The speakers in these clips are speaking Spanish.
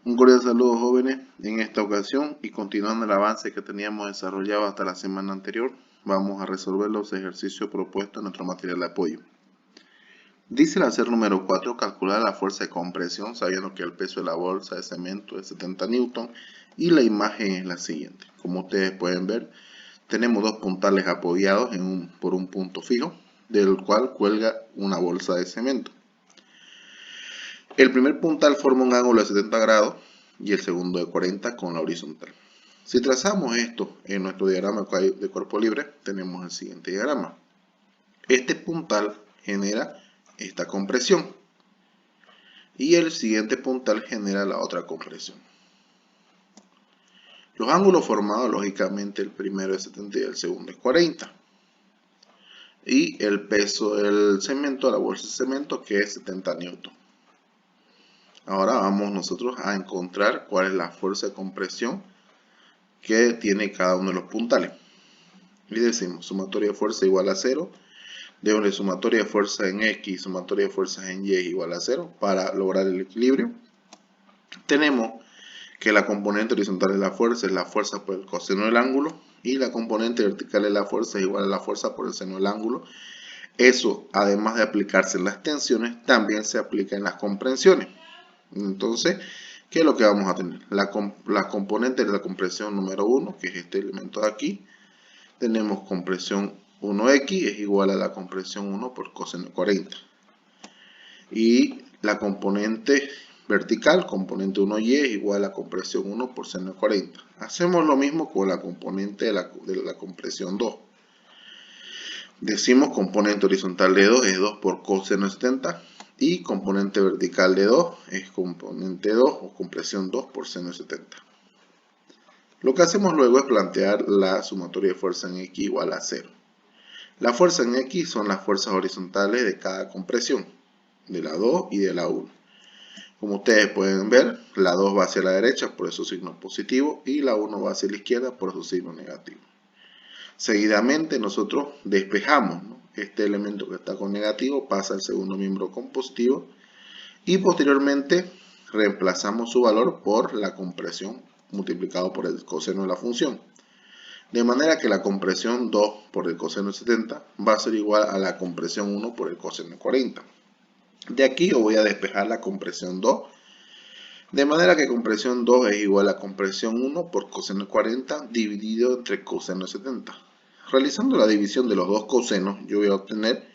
Un cordial saludo, jóvenes. En esta ocasión y continuando el avance que teníamos desarrollado hasta la semana anterior, vamos a resolver los ejercicios propuestos en nuestro material de apoyo. Dice el hacer número 4, calcular la fuerza de compresión sabiendo que el peso de la bolsa de cemento es 70 Newton y la imagen es la siguiente. Como ustedes pueden ver, tenemos dos puntales apoyados por un punto fijo, del cual cuelga una bolsa de cemento. El primer puntal forma un ángulo de 70 grados y el segundo de 40 con la horizontal. Si trazamos esto en nuestro diagrama de cuerpo libre, tenemos el siguiente diagrama. Este puntal genera esta compresión y el siguiente puntal genera la otra compresión. Los ángulos formados, lógicamente, el primero es 70 y el segundo es 40. Y el peso del cemento, la bolsa de cemento, que es 70 newton. Ahora vamos nosotros a encontrar cuál es la fuerza de compresión que tiene cada uno de los puntales. Y decimos sumatoria de fuerza igual a 0, de sumatoria de fuerza en X y sumatoria de fuerzas en Y igual a 0 para lograr el equilibrio. Tenemos que la componente horizontal de la fuerza por el coseno del ángulo y la componente vertical de la fuerza es igual a la fuerza por el seno del ángulo. Eso, además de aplicarse en las tensiones, también se aplica en las comprensiones. Entonces, ¿qué es lo que vamos a tener? La componente de la compresión número 1, que es este elemento de aquí. Tenemos compresión 1x es igual a la compresión 1 por coseno de 40. Y la componente vertical, componente 1y, es igual a compresión 1 por seno de 40. Hacemos lo mismo con la componente de la compresión 2. Decimos componente horizontal de 2 es 2 por coseno de 70. Y componente vertical de 2 es componente 2 o compresión 2 por seno de 70. Lo que hacemos luego es plantear la sumatoria de fuerza en X igual a 0. La fuerza en X son las fuerzas horizontales de cada compresión, de la 2 y de la 1. Como ustedes pueden ver, la 2 va hacia la derecha, por eso signo positivo, y la 1 va hacia la izquierda, por eso signo negativo. Seguidamente nosotros despejamos, ¿no? Este elemento que está con negativo pasa al segundo miembro con positivo y posteriormente reemplazamos su valor por la compresión multiplicado por el coseno de la función. De manera que la compresión 2 por el coseno de 70 va a ser igual a la compresión 1 por el coseno de 40. De aquí yo voy a despejar la compresión 2. De manera que compresión 2 es igual a compresión 1 por coseno de 40 dividido entre coseno de 70. Realizando la división de los dos cosenos, yo voy a obtener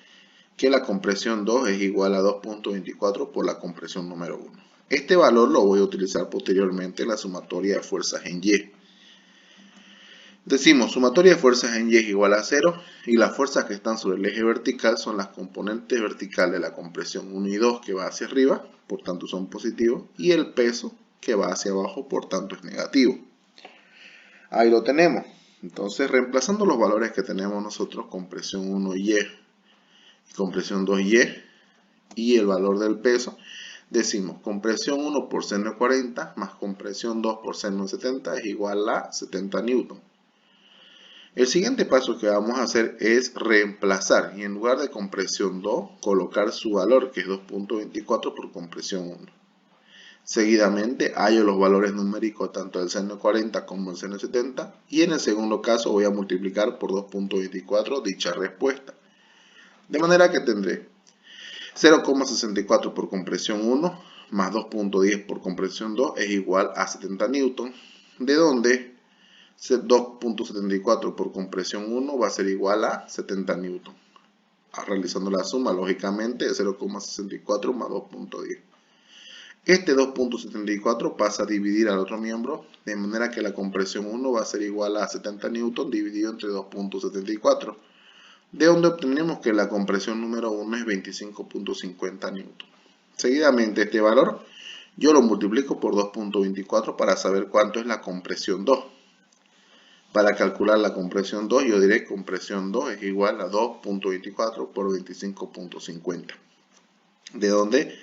que la compresión 2 es igual a 2.24 por la compresión número 1. Este valor lo voy a utilizar posteriormente en la sumatoria de fuerzas en Y. Decimos sumatoria de fuerzas en Y es igual a 0 y las fuerzas que están sobre el eje vertical son las componentes verticales de la compresión 1 y 2 que va hacia arriba, por tanto son positivos, y el peso que va hacia abajo, por tanto es negativo. Ahí lo tenemos. Entonces, reemplazando los valores que tenemos nosotros, compresión 1y y compresión 2y y el valor del peso, decimos compresión 1 por seno de 40 más compresión 2 por seno de 70 es igual a 70 newton. El siguiente paso que vamos a hacer es reemplazar y en lugar de compresión 2 colocar su valor que es 2.24 por compresión 1. Seguidamente hallo los valores numéricos tanto del seno de 40 como del seno de 70 y en el segundo caso voy a multiplicar por 2.24 dicha respuesta. De manera que tendré 0,64 por compresión 1 más 2.10 por compresión 2 es igual a 70 newton, de donde 2.74 por compresión 1 va a ser igual a 70 newton. Realizando la suma, lógicamente, de 0,64 más 2.10. Este 2.74 pasa a dividir al otro miembro, de manera que la compresión 1 va a ser igual a 70 newton dividido entre 2.74. De donde obtenemos que la compresión número 1 es 25.50 newton. Seguidamente este valor yo lo multiplico por 2.24 para saber cuánto es la compresión 2. Para calcular la compresión 2 yo diré compresión 2 es igual a 2.24 por 25.50. De donde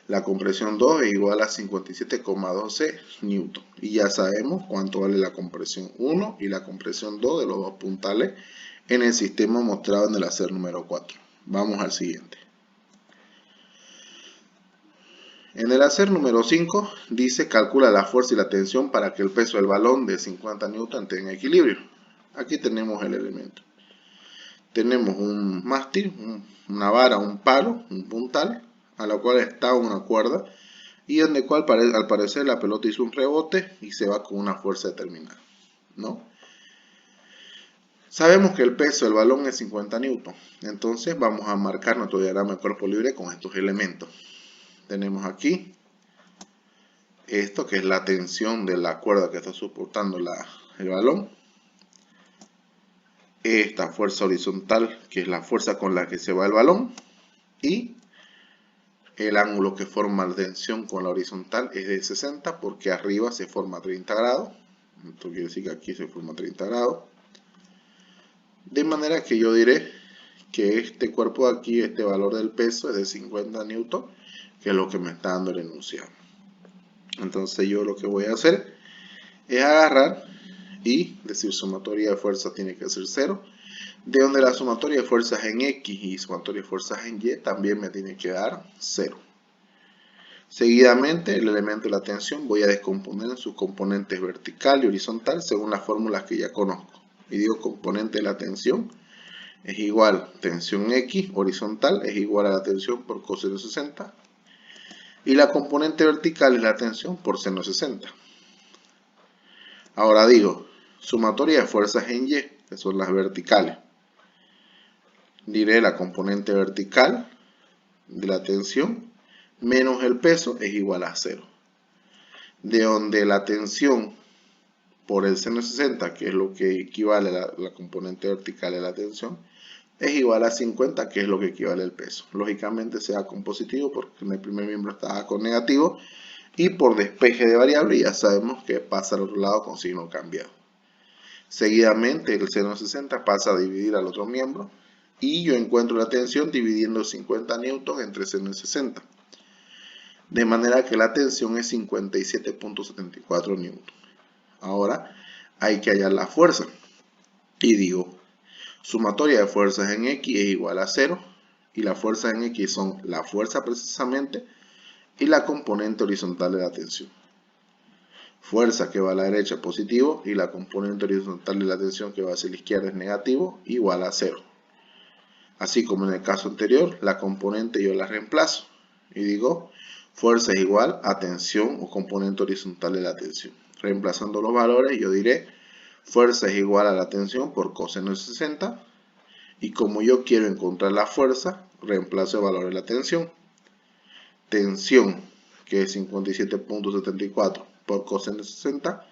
la compresión 2 es igual a 57,12 newton. Y ya sabemos cuánto vale la compresión 1 y la compresión 2 de los dos puntales en el sistema mostrado en el hacer número 4. Vamos al siguiente. En el hacer número 5 dice calcula la fuerza y la tensión para que el peso del balón de 50 Newton tenga equilibrio. Aquí tenemos el elemento. Tenemos un mástil, una vara, un palo, un puntal, a la cual está una cuerda y donde cual al parecer la pelota hizo un rebote y se va con una fuerza determinada, ¿no? Sabemos que el peso del balón es 50 newton, entonces vamos a marcar nuestro diagrama de cuerpo libre con estos elementos. Tenemos aquí esto que es la tensión de la cuerda que está soportando el balón. Esta fuerza horizontal que es la fuerza con la que se va el balón. Y el ángulo que forma la tensión con la horizontal es de 60 porque arriba se forma 30 grados. Esto quiere decir que aquí se forma 30 grados. De manera que yo diré que este cuerpo de aquí, este valor del peso es de 50 newton, que es lo que me está dando el enunciado. Entonces yo lo que voy a hacer es agarrar y decir sumatoria de fuerzas tiene que ser 0. De donde la sumatoria de fuerzas en X y sumatoria de fuerzas en Y también me tiene que dar 0. Seguidamente, el elemento de la tensión voy a descomponer en sus componentes vertical y horizontal según las fórmulas que ya conozco. Y digo componente de la tensión es igual tensión X horizontal es igual a la tensión por coseno 60. Y la componente vertical es la tensión por seno 60. Ahora digo, sumatoria de fuerzas en Y, que son las verticales. Diré la componente vertical de la tensión menos el peso es igual a 0. De donde la tensión por el seno 60, que es lo que equivale a la componente vertical de la tensión, es igual a 50, que es lo que equivale al peso. Lógicamente se da con positivo porque en el primer miembro estaba con negativo y por despeje de variable ya sabemos que pasa al otro lado con signo cambiado. Seguidamente el seno 60 pasa a dividir al otro miembro y yo encuentro la tensión dividiendo 50 newton entre seno 60. De manera que la tensión es 57.74 newton. Ahora hay que hallar la fuerza. Y digo, sumatoria de fuerzas en X es igual a 0. Y las fuerzas en X son la fuerza precisamente y la componente horizontal de la tensión. Fuerza que va a la derecha positivo y la componente horizontal de la tensión que va hacia la izquierda es negativo igual a 0. Así como en el caso anterior, la componente yo la reemplazo y digo fuerza es igual a tensión o componente horizontal de la tensión. Reemplazando los valores yo diré fuerza es igual a la tensión por coseno de 60 y como yo quiero encontrar la fuerza, reemplazo el valor de la tensión. Tensión, que es 57.74 por coseno de 60,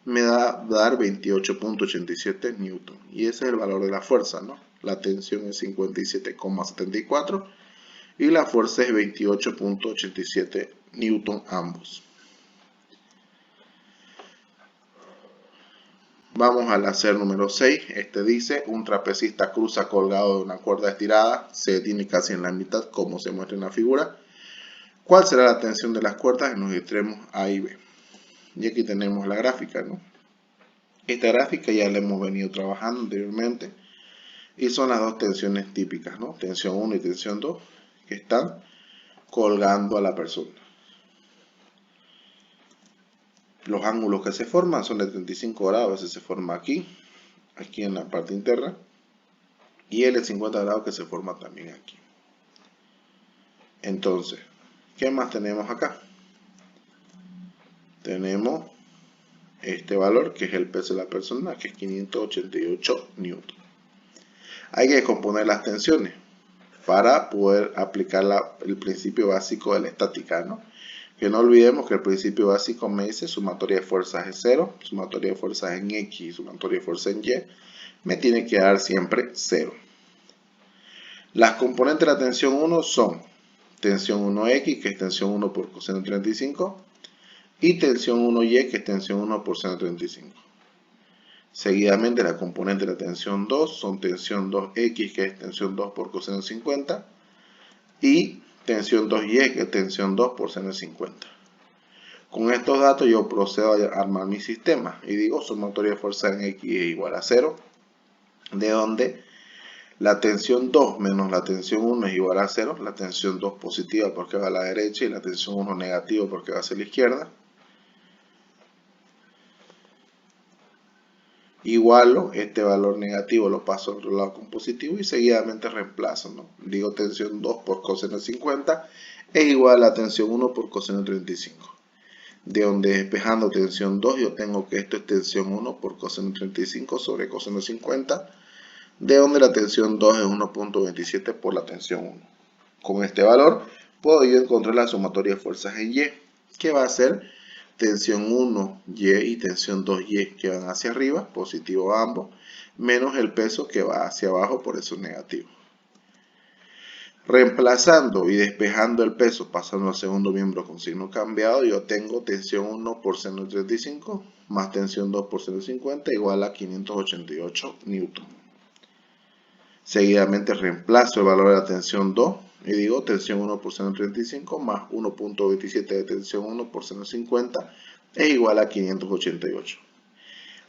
me da a dar 28.87 newton. Y ese es el valor de la fuerza, ¿no? La tensión es 57,74 y la fuerza es 28.87 newton ambos. Vamos al hacer número 6. Este dice, un trapecista cruza colgado de una cuerda estirada, se detiene casi en la mitad como se muestra en la figura. ¿Cuál será la tensión de las cuerdas en los extremos A y B? Y aquí tenemos la gráfica, ¿no? Esta gráfica ya la hemos venido trabajando anteriormente y son las dos tensiones típicas, ¿no? Tensión 1 y tensión 2 que están colgando a la persona. Los ángulos que se forman son de 35 grados, a veces se forma aquí en la parte interna, y el de 50 grados que se forma también aquí. Entonces, ¿qué más tenemos acá? Tenemos este valor que es el peso de la persona, que es 588 newton. Hay que descomponer las tensiones para poder aplicar el principio básico de la estática, ¿no? Que no olvidemos que el principio básico me dice sumatoria de fuerzas es 0, sumatoria de fuerzas en X y sumatoria de fuerzas en Y, me tiene que dar siempre 0. Las componentes de la tensión 1 son tensión 1X, que es tensión 1 por coseno 35, y tensión 1Y, que es tensión 1 por seno 35. Seguidamente, la componente de la tensión 2 son tensión 2X, que es tensión 2 por coseno 50, y tensión 2Y, que es tensión 2 por seno 50. Con estos datos yo procedo a armar mi sistema y digo sumatoria de fuerza en X es igual a 0, de donde La tensión 2 menos la tensión 1 es igual a 0. La tensión 2 positiva porque va a la derecha y la tensión 1 negativa porque va hacia la izquierda. Igualo este valor negativo, lo paso al otro lado con positivo y seguidamente reemplazo, ¿no? Digo tensión 2 por coseno 50 es igual a tensión 1 por coseno 35. De donde despejando tensión 2 yo tengo que esto es tensión 1 por coseno 35 sobre coseno 50. De donde la tensión 2 es 1.27 por la tensión 1. Con este valor puedo yo encontrar la sumatoria de fuerzas en Y, que va a ser tensión 1Y y tensión 2Y que van hacia arriba, positivo ambos, menos el peso que va hacia abajo, por eso negativo. Reemplazando y despejando el peso, pasando al segundo miembro con signo cambiado, yo tengo tensión 1 por seno 35 más tensión 2 por seno 50 igual a 588 newton. Seguidamente reemplazo el valor de la tensión 2 y digo tensión 1 por seno 35 más 1.27 de tensión 1 por seno 50 es igual a 588.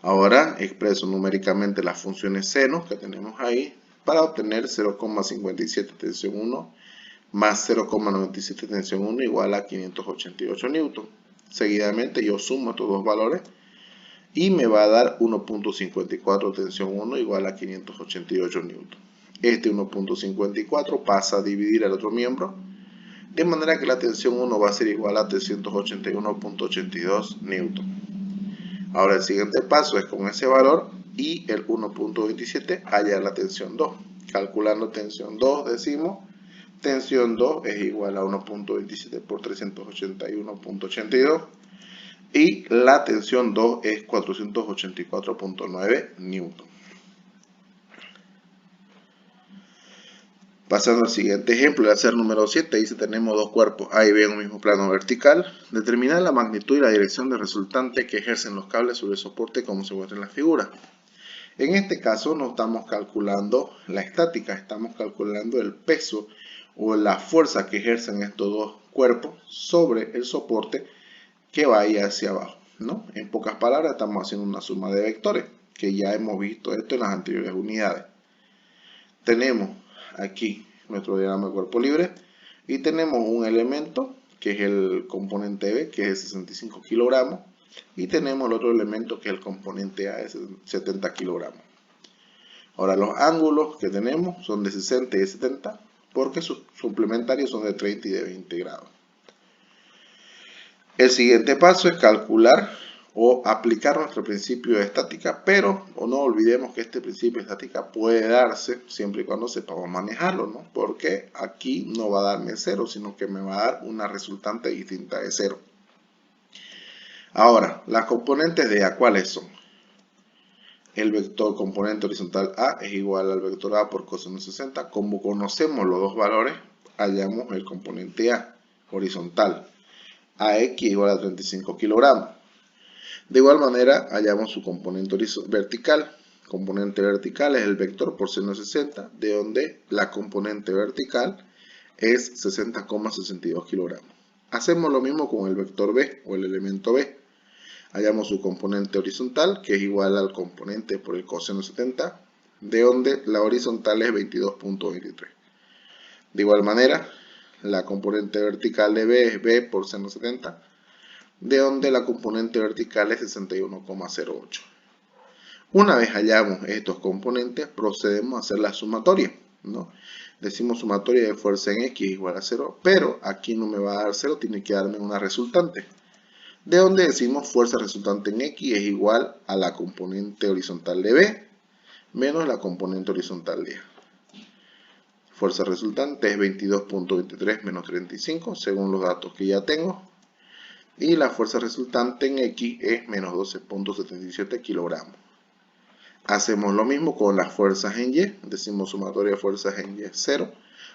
Ahora expreso numéricamente las funciones seno que tenemos ahí para obtener 0,57 tensión 1 más 0,97 tensión 1 igual a 588 newton. Seguidamente yo sumo estos dos valores y me va a dar 1.54 tensión 1 igual a 588 newton. Este 1.54 pasa a dividir al otro miembro, de manera que la tensión 1 va a ser igual a 381.82 newton. Ahora el siguiente paso es con ese valor y el 1.27 hallar la tensión 2. Calculando tensión 2 decimos, tensión 2 es igual a 1.27 por 381.82 y la tensión 2 es 484.9 newton. Pasando al siguiente ejemplo, el hacer número 7, dice tenemos dos cuerpos A y B en un mismo plano vertical. Determinar la magnitud y la dirección del resultante que ejercen los cables sobre el soporte como se muestra en la figura. En este caso no estamos calculando la estática, estamos calculando el peso o la fuerza que ejercen estos dos cuerpos sobre el soporte que vaya hacia abajo, ¿no? En pocas palabras estamos haciendo una suma de vectores, que ya hemos visto esto en las anteriores unidades. Tenemos aquí nuestro diagrama de cuerpo libre y tenemos un elemento que es el componente B, que es de 65 kilogramos, y tenemos el otro elemento que es el componente A, de 70 kilogramos. Ahora los ángulos que tenemos son de 60 y de 70 porque sus suplementarios son de 30 y de 20 grados. El siguiente paso es calcular o aplicar nuestro principio de estática, pero no olvidemos que este principio de estática puede darse siempre y cuando sepamos manejarlo, ¿no? Porque aquí no va a darme 0, sino que me va a dar una resultante distinta de 0. Ahora, las componentes de A, ¿cuáles son? El vector componente horizontal A es igual al vector A por coseno 60. Como conocemos los dos valores, hallamos el componente A horizontal. AX igual a 35 kilogramos. De igual manera, hallamos su componente vertical. Componente vertical es el vector por seno 60, de donde la componente vertical es 60,62 kilogramos. Hacemos lo mismo con el vector B o el elemento B. Hallamos su componente horizontal, que es igual al componente por el coseno 70, de donde la horizontal es 22.23. De igual manera, la componente vertical de B es B por seno 70, de donde la componente vertical es 61,08. Una vez hallamos estos componentes, procedemos a hacer la sumatoria, ¿no? Decimos sumatoria de fuerza en X igual a 0, pero aquí no me va a dar 0, tiene que darme una resultante. De donde decimos fuerza resultante en X es igual a la componente horizontal de B menos la componente horizontal de A. Fuerza resultante es 22.23 menos 35, según los datos que ya tengo. Y la fuerza resultante en X es menos 12.77 kilogramos. Hacemos lo mismo con las fuerzas en Y. Decimos sumatoria de fuerzas en Y es 0.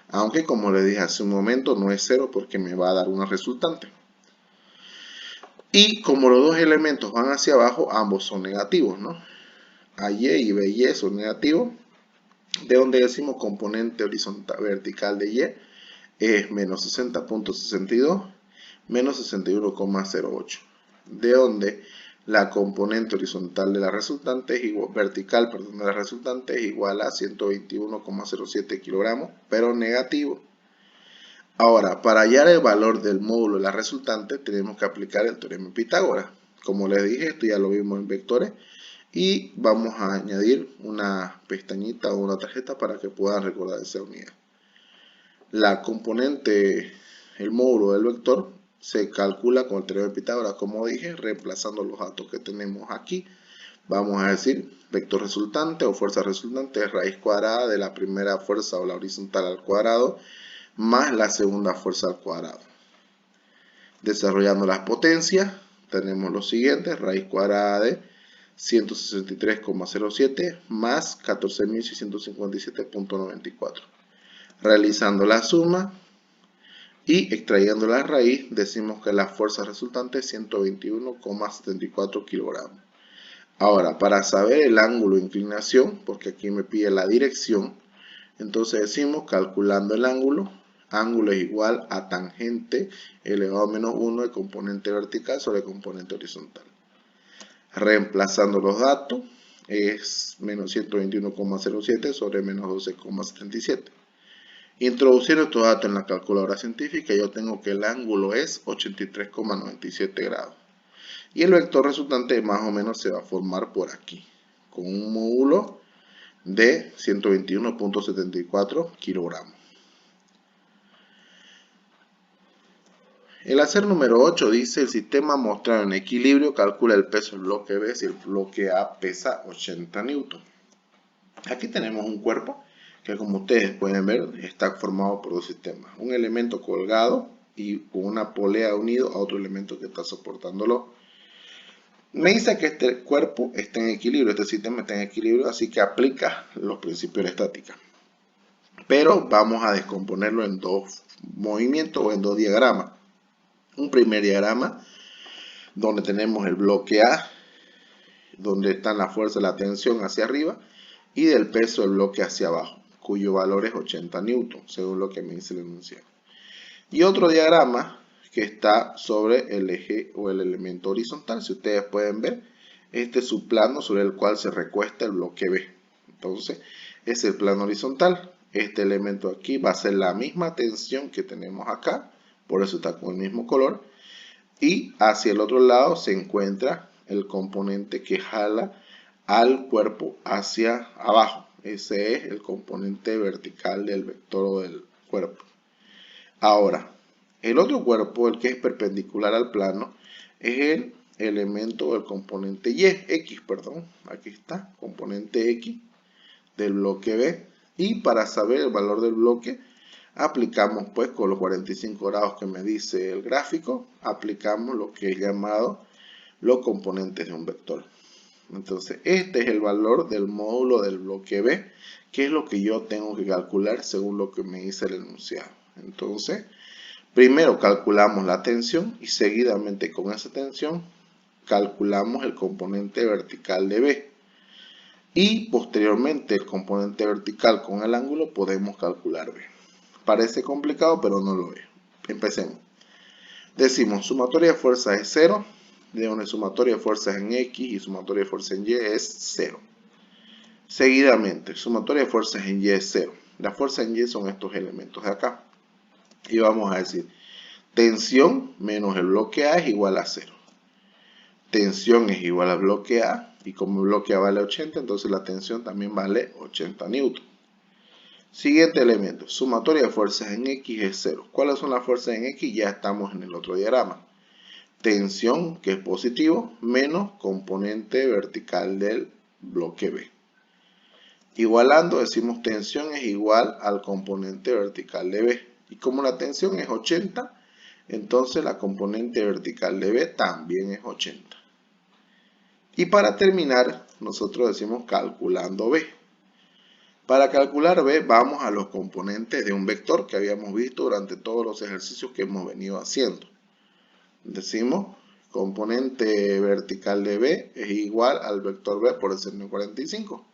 Aunque como les dije hace un momento no es 0 porque me va a dar una resultante. Y como los dos elementos van hacia abajo, ambos son negativos, ¿no? AY y BY son negativos. De donde decimos componente horizontal vertical de Y es menos 60.62 menos 61,08. De donde La componente horizontal de la resultante es igual, vertical, perdón, de la resultante es igual a 121,07 kilogramos, pero negativo. Ahora, para hallar el valor del módulo de la resultante, tenemos que aplicar el teorema de Pitágoras. Como les dije, esto ya lo vimos en vectores. Y vamos a añadir una pestañita o una tarjeta para que puedan recordar esa unidad. La componente, el módulo del vector, se calcula con el teorema de Pitágoras, como dije, reemplazando los datos que tenemos aquí. Vamos a decir, vector resultante o fuerza resultante es raíz cuadrada de la primera fuerza o la horizontal al cuadrado más la segunda fuerza al cuadrado. Desarrollando las potencias, tenemos lo siguiente, raíz cuadrada de 163,07 más 14.657,94. Realizando la suma y extrayendo la raíz, decimos que la fuerza resultante es 121,74 kilogramos. Ahora, para saber el ángulo de inclinación, porque aquí me pide la dirección, entonces decimos, calculando el ángulo es igual a tangente elevado a menos 1 de componente vertical sobre componente horizontal. Reemplazando los datos, es menos 121,07 sobre menos 12,77. Introduciendo estos datos en la calculadora científica, yo tengo que el ángulo es 83,97 grados. Y el vector resultante más o menos se va a formar por aquí, con un módulo de 121,74 kilogramos. El hacer número 8 dice: el sistema mostrado en equilibrio calcula el peso del bloque B si el bloque A pesa 80 newton. Aquí tenemos un cuerpo que, como ustedes pueden ver, está formado por dos sistemas. Un elemento colgado y con una polea unido a otro elemento que está soportándolo. Me dice que este cuerpo está en equilibrio, este sistema está en equilibrio, así que aplica los principios de estática. Pero vamos a descomponerlo en dos movimientos o en dos diagramas. Un primer diagrama donde tenemos el bloque A, donde están la fuerza y la tensión hacia arriba, y del peso del bloque hacia abajo, cuyo valor es 80 newton, según lo que me dice el enunciado. Y otro diagrama que está sobre el eje o el elemento horizontal. Si ustedes pueden ver, este es su plano sobre el cual se recuesta el bloque B. Entonces, es el plano horizontal. Este elemento aquí va a ser la misma tensión que tenemos acá, por eso está con el mismo color. Y hacia el otro lado se encuentra el componente que jala al cuerpo hacia abajo. Ese es el componente vertical del vector o del cuerpo. Ahora, el otro cuerpo, el que es perpendicular al plano, es el elemento del componente X, aquí está, componente X del bloque B. Y para saber el valor del bloque, aplicamos pues con los 45 grados que me dice el gráfico, aplicamos lo que es llamado los componentes de un vector. Entonces, este es el valor del módulo del bloque B, que es lo que yo tengo que calcular según lo que me dice el enunciado. Entonces, primero calculamos la tensión y seguidamente con esa tensión calculamos el componente vertical de B. Y posteriormente el componente vertical con el ángulo podemos calcular B. Parece complicado, pero no lo es. Empecemos. Decimos, sumatoria de fuerzas es 0, de donde sumatoria de fuerzas en X y sumatoria de fuerzas en Y es 0. Seguidamente, sumatoria de fuerzas en Y es 0. Las fuerzas en Y son estos elementos de acá. Y vamos a decir, tensión menos el bloque A es igual a 0. Tensión es igual al bloque A, y como el bloque A vale 80, entonces la tensión también vale 80 newton. Siguiente elemento, sumatoria de fuerzas en X es 0. ¿Cuáles son las fuerzas en X? Ya estamos en el otro diagrama. Tensión, que es positivo, menos componente vertical del bloque B. Igualando, decimos tensión es igual al componente vertical de B. Y como la tensión es 80, entonces la componente vertical de B también es 80. Y para terminar, nosotros decimos calculando B. Para calcular B, vamos a los componentes de un vector que habíamos visto durante todos los ejercicios que hemos venido haciendo. Decimos, componente vertical de B es igual al vector B por el seno de 45.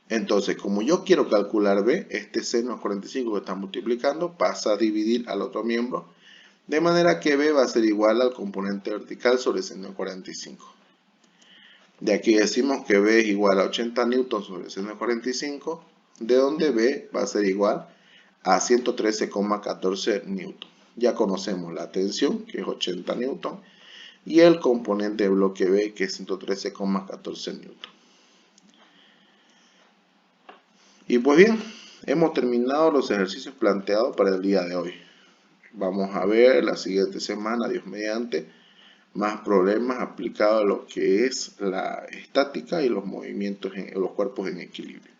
Entonces, como yo quiero calcular B, este seno de 45 que está multiplicando pasa a dividir al otro miembro, de manera que B va a ser igual al componente vertical sobre el seno de 45. De aquí decimos que B es igual a 80 newtons sobre seno de 45, de donde B va a ser igual a 113,14 newtons. Ya conocemos la tensión, que es 80 newtons, y el componente de bloque B, que es 113,14 newtons. Y pues bien, hemos terminado los ejercicios planteados para el día de hoy. Vamos a ver la siguiente semana, Dios mediante, más problemas aplicados a lo que es la estática y los movimientos en los cuerpos en equilibrio.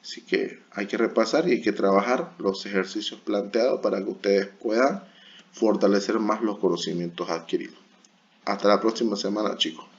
Así que hay que repasar y hay que trabajar los ejercicios planteados para que ustedes puedan fortalecer más los conocimientos adquiridos. Hasta la próxima semana, chicos.